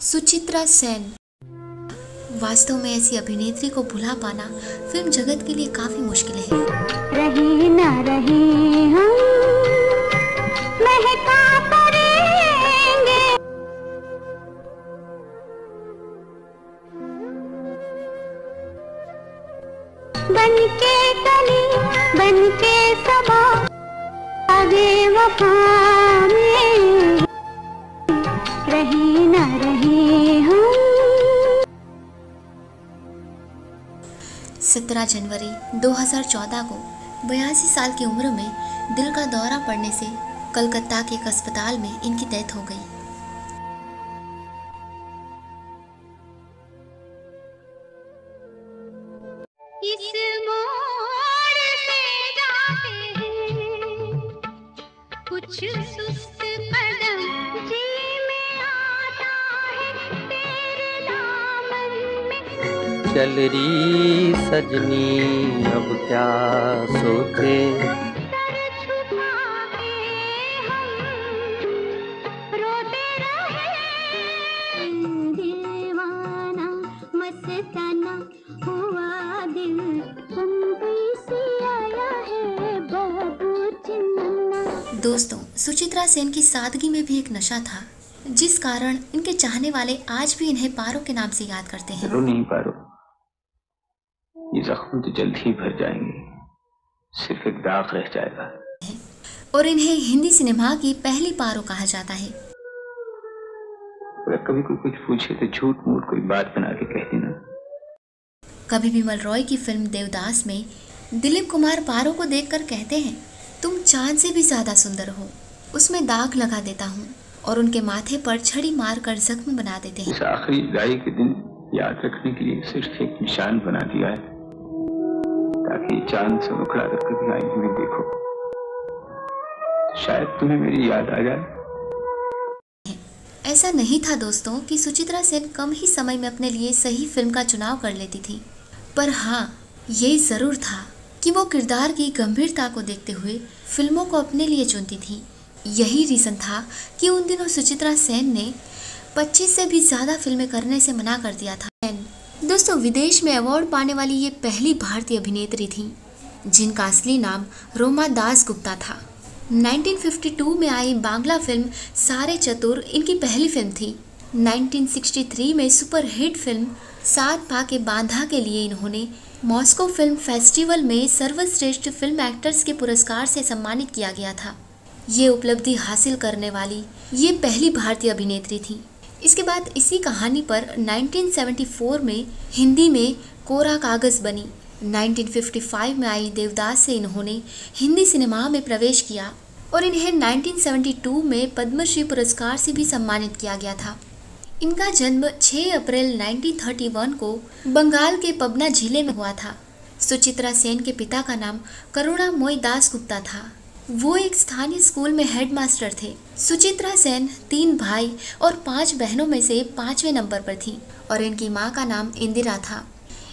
सुचित्रा सेन। वास्तव में ऐसी अभिनेत्री को भुला पाना फिल्म जगत के लिए काफी मुश्किल है। रही ना रही हम महका करेंगे, बनके कली बनके सबा आगे वफा में, रही ना रही हम। 17 जनवरी 2014 को 82 साल की उम्र में दिल का दौरा पड़ने से कलकत्ता के एक अस्पताल में इनकी डेथ हो गई। इस मोड़ से जाते हैं कुछ सुस्त कदम, जी में आता है तेरे दामन में। चल रही सजनी अब क्या सोचे, सर झुका के हम रोते रहे। दीवाना मस्ताना हुआ दिल, मुंबई से आया है बाबू चिन्ना। दोस्तों, सुचित्रा सेन की सादगी में भी एक नशा था, जिस कारण इनके चाहने वाले आज भी इन्हें पारो के नाम से याद करते हैं। रो नहीं पारो, ये जख्म तो जल्द ही भर जाएंगे, सिर्फ एक दाग रह जाएगा। और इन्हें हिंदी सिनेमा की पहली पारो कहा जाता है। अगर कभी कोई कुछ पूछे तो झूठ मूठ कोई बात बना के कह देना। कभी विमल रॉय की फिल्म देवदास में दिलीप कुमार पारो को देखकर कहते हैं, तुम चांद से भी ज्यादा सुंदर हो। उसमें दाग लगा देता हूँ और उनके माथे पर छड़ी मारकर जख्म बना देते हैं। इस आखिरी जुदाई के दिन याद रखने के लिए सिर्फ एक निशान बना दिया है, ताकि चांद से उखड़ा कर कभी आईने में देखो तो शायद तुम्हें मेरी याद आ जाए। ऐसा नहीं था दोस्तों कि सुचित्रा सेन कम ही समय में अपने लिए सही फिल्म का चुनाव कर लेती थी, पर हाँ, ये जरूर था कि वो किरदार की गंभीरता को देखते हुए फिल्मों को अपने लिए चुनती थी। यही रीज़न था कि उन दिनों सुचित्रा सेन ने 25 से भी ज़्यादा फिल्में करने से मना कर दिया था। दोस्तों, विदेश में अवार्ड पाने वाली ये पहली भारतीय अभिनेत्री थी जिनका असली नाम रोमा दास गुप्ता था। 1952 में आई बांग्ला फिल्म सारे चतुर इनकी पहली फिल्म थी। 1963 में सुपरहिट फिल्म सात पा के बांधा के लिए इन्होंने मॉस्को फिल्म फेस्टिवल में सर्वश्रेष्ठ फिल्म एक्टर्स के पुरस्कार से सम्मानित किया गया था। ये उपलब्धि हासिल करने वाली ये पहली भारतीय अभिनेत्री थी। इसके बाद इसी कहानी पर 1974 में हिंदी में कोरा कागज बनी। 1955 में आई देवदास से इन्होंने हिंदी सिनेमा में प्रवेश किया और इन्हें 1972 में पद्मश्री पुरस्कार से भी सम्मानित किया गया था। इनका जन्म 6 अप्रैल 1931 को बंगाल के पबना जिले में हुआ था। सुचित्रा सेन के पिता का नाम करुणामोई दास गुप्ता था। वो एक स्थानीय स्कूल में हेडमास्टर थे। सुचित्रा सेन 3 भाई और 5 बहनों में से 5वें नंबर पर थी और इनकी माँ का नाम इंदिरा था।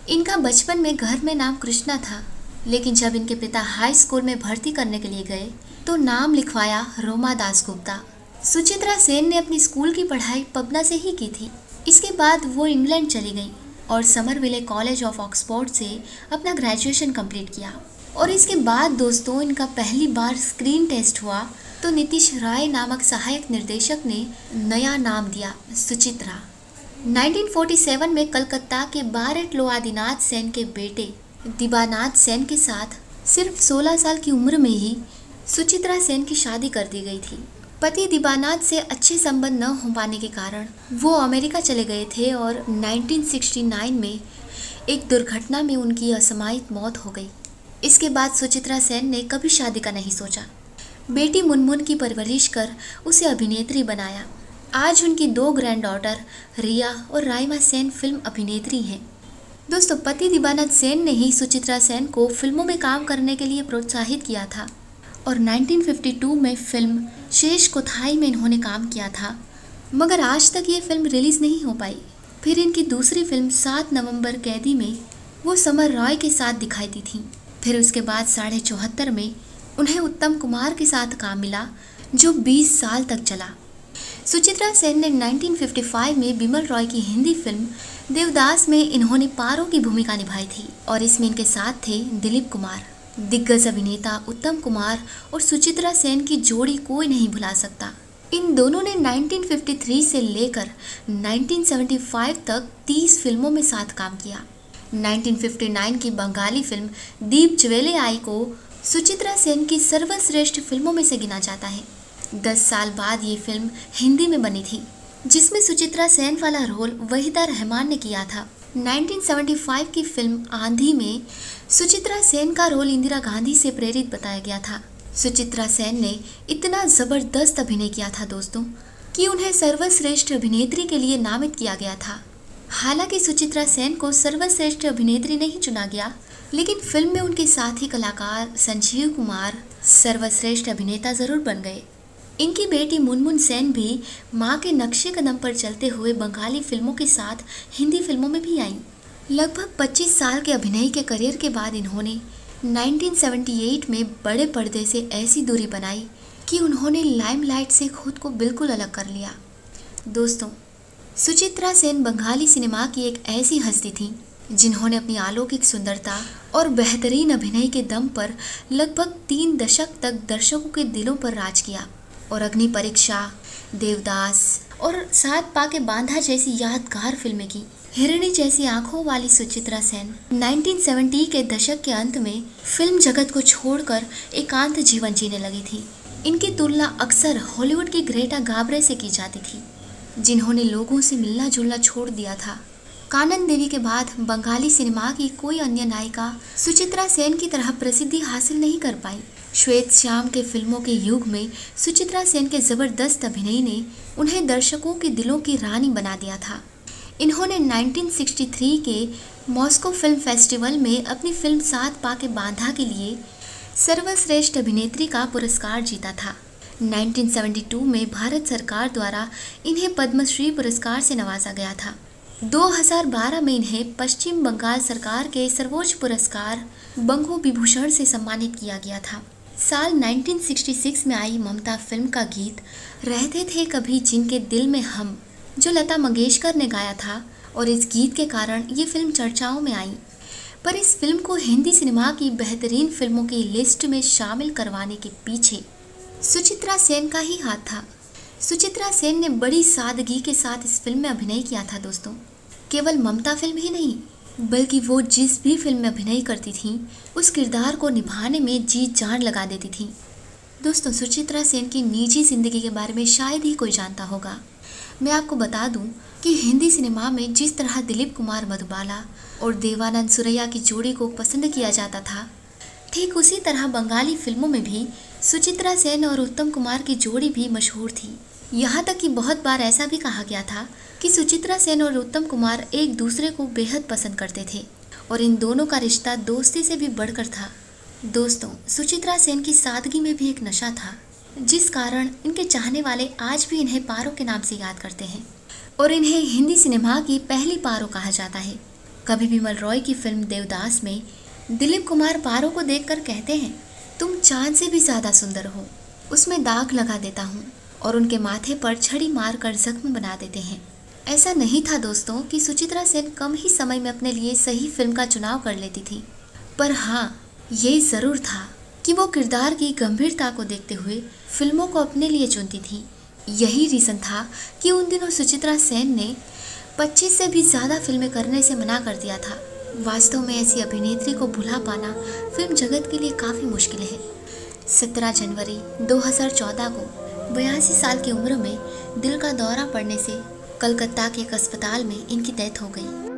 इनका बचपन में घर में नाम कृष्णा था, लेकिन जब इनके पिता हाई स्कूल में भर्ती करने के लिए गए तो नाम लिखवाया रोमा दास गुप्ता। सुचित्रा सेन ने अपनी स्कूल की पढ़ाई पबना से ही की थी। इसके बाद वो इंग्लैंड चली गई और समरविले कॉलेज ऑफ ऑक्सफोर्ड से अपना ग्रेजुएशन कंप्लीट किया। और इसके बाद दोस्तों, इनका पहली बार स्क्रीन टेस्ट हुआ तो नीतीश राय नामक सहायक निर्देशक ने नया नाम दिया, सुचित्रा। 1947 में कलकत्ता के बारेट आदिनाथ सेन के बेटे दिबानाथ सेन के साथ सिर्फ 16 साल की उम्र में ही सुचित्रा सेन की शादी कर दी गई थी। पति दिबानाथ से अच्छे संबंध न हो पाने के कारण वो अमेरिका चले गए थे और 1969 में एक दुर्घटना में उनकी असामयिक मौत हो गई। इसके बाद सुचित्रा सेन ने कभी शादी का नहीं सोचा। बेटी मुनमुन की परवरिश कर उसे अभिनेत्री बनाया। आज उनकी 2 ग्रैंड डॉटर रिया और राइमा सेन फिल्म अभिनेत्री हैं। दोस्तों, पति दिबानाथ सेन ने ही सुचित्रा सेन को फिल्मों में काम करने के लिए प्रोत्साहित किया था और 1952 में फिल्म शेष कोथाई में इन्होंने काम किया था, मगर आज तक ये फिल्म रिलीज नहीं हो पाई। फिर इनकी दूसरी फिल्म 7 नवंबर कैदी में वो समर रॉय के साथ दिखाई दी थी। फिर उसके बाद 74.5 में उन्हें उत्तम कुमार के साथ काम मिला, जो 20 साल तक चला। सुचित्रा सेन ने 1955 में बिमल रॉय की हिंदी फिल्म देवदास में इन्होंने पारो की भूमिका निभाई थी और इसमें इनके साथ थे दिलीप कुमार। दिग्गज अभिनेता उत्तम कुमार और सुचित्रा सेन की जोड़ी कोई नहीं भुला सकता। इन दोनों ने 1953 से लेकर 1975 तक 30 फिल्मों में साथ काम किया। 1959 की बंगाली फिल्म दीप ज्वेले आई को सुचित्रा सेन की सर्वश्रेष्ठ फिल्मों में से गिना जाता है। 10 साल बाद ये फिल्म हिंदी में बनी थी, जिसमें सुचित्रा सेन वाला रोल वहीदा रहमान ने किया था। 1975 की फिल्म आंधी में सुचित्रा सेन का रोल इंदिरा गांधी से प्रेरित बताया गया था। सुचित्रा सेन ने इतना जबरदस्त अभिनय किया था दोस्तों कि उन्हें सर्वश्रेष्ठ अभिनेत्री के लिए नामित किया गया था। हालांकि सुचित्रा सेन को सर्वश्रेष्ठ अभिनेत्री नहीं चुना गया, लेकिन फिल्म में उनके साथी कलाकार संजीव कुमार सर्वश्रेष्ठ अभिनेता जरूर बन गए। इनकी बेटी मुनमुन सेन भी मां के नक्शे कदम पर चलते हुए बंगाली फिल्मों के साथ हिंदी फिल्मों में भी आईं। लगभग 25 साल के अभिनय के करियर के बाद इन्होंने 1978 में बड़े पर्दे से ऐसी दूरी बनाई कि उन्होंने लाइमलाइट से खुद को बिल्कुल अलग कर लिया। दोस्तों, सुचित्रा सेन बंगाली सिनेमा की एक ऐसी हस्ती थी जिन्होंने अपनी अलौकिक सुंदरता और बेहतरीन अभिनय के दम पर लगभग 3 दशक तक दर्शकों के दिलों पर राज किया और अग्नि परीक्षा, देवदास और सात पाके बांधा जैसी यादगार फिल्में की। हिरणी जैसी आंखों वाली सुचित्रा सेन 1970 के दशक के अंत में फिल्म जगत को छोड़कर एकांत जीवन जीने लगी थी। इनकी तुलना अक्सर हॉलीवुड की ग्रेटा गाब्रे से की जाती थी, जिन्होंने लोगों से मिलना जुलना छोड़ दिया था। कानन देवी के बाद बंगाली सिनेमा की कोई अन्य नायिका सुचित्रा सेन की तरह प्रसिद्धि हासिल नहीं कर पाई। श्वेत श्याम के फिल्मों के युग में सुचित्रा सेन के जबरदस्त अभिनय ने उन्हें दर्शकों के दिलों की रानी बना दिया था। इन्होंने 1963 के मॉस्को फिल्म फेस्टिवल में अपनी फिल्म सात पाके बांधा के लिए सर्वश्रेष्ठ अभिनेत्री का पुरस्कार जीता था। 1972 में भारत सरकार द्वारा इन्हें पद्मश्री पुरस्कार से नवाजा गया था। 2012 में इन्हें पश्चिम बंगाल सरकार के सर्वोच्च पुरस्कार बंगो विभूषण से सम्मानित किया गया था। साल 1966 में आई ममता फिल्म का गीत रहते थे कभी जिनके दिल में हम, जो लता मंगेशकर ने गाया था, और इस गीत के कारण ये फिल्म चर्चाओं में आई। पर इस फिल्म को हिंदी सिनेमा की बेहतरीन फिल्मों की लिस्ट में शामिल करवाने के पीछे सुचित्रा सेन का ही हाथ था। सुचित्रा सेन ने बड़ी सादगी के साथ इस फिल्म में अभिनय किया था दोस्तों। केवल ममता फिल्म ही नहीं, बल्कि वो जिस भी फिल्म में अभिनय करती थी उस किरदार को निभाने में जी जान लगा देती थी। दोस्तों, सुचित्रा सेन की निजी जिंदगी के बारे में शायद ही कोई जानता होगा। मैं आपको बता दूं कि हिंदी सिनेमा में जिस तरह दिलीप कुमार मधुबाला और देवानंद सुरैया की जोड़ी को पसंद किया जाता था, ठीक उसी तरह बंगाली फिल्मों में भी सुचित्रा सेन और उत्तम कुमार की जोड़ी भी मशहूर थी। यहाँ तक कि बहुत बार ऐसा भी कहा गया था कि सुचित्रा सेन और उत्तम कुमार एक दूसरे को बेहद पसंद करते थे और इन दोनों का रिश्ता दोस्ती से भी बढ़कर था। दोस्तों, सुचित्रा सेन की सादगी में भी एक नशा था, जिस कारण इनके चाहने वाले आज भी इन्हें पारो के नाम से याद करते हैं और इन्हें हिंदी सिनेमा की पहली पारो कहा जाता है। कभी बिमल रॉय की फिल्म देवदास में दिलीप कुमार पारो को देखकर कहते हैं, तुम चांद से भी ज़्यादा सुंदर हो, उसमें दाग लगा देता हूँ, और उनके माथे पर छड़ी मारकर जख्म बना देते हैं। ऐसा नहीं था दोस्तों कि सुचित्रा सेन कम ही समय में अपने लिए सही फिल्म का चुनाव कर लेती थी, पर हाँ, ये ज़रूर था कि वो किरदार की गंभीरता को देखते हुए फिल्मों को अपने लिए चुनती थी। यही रीज़न था कि उन दिनों सुचित्रा सेन ने 25 से भी ज़्यादा फिल्में करने से मना कर दिया था। वास्तव में ऐसी अभिनेत्री को भुला पाना फिल्म जगत के लिए काफ़ी मुश्किल है। 17 जनवरी 2014 को 82 साल की उम्र में दिल का दौरा पड़ने से कलकत्ता के एक अस्पताल में इनकी डेथ हो गई।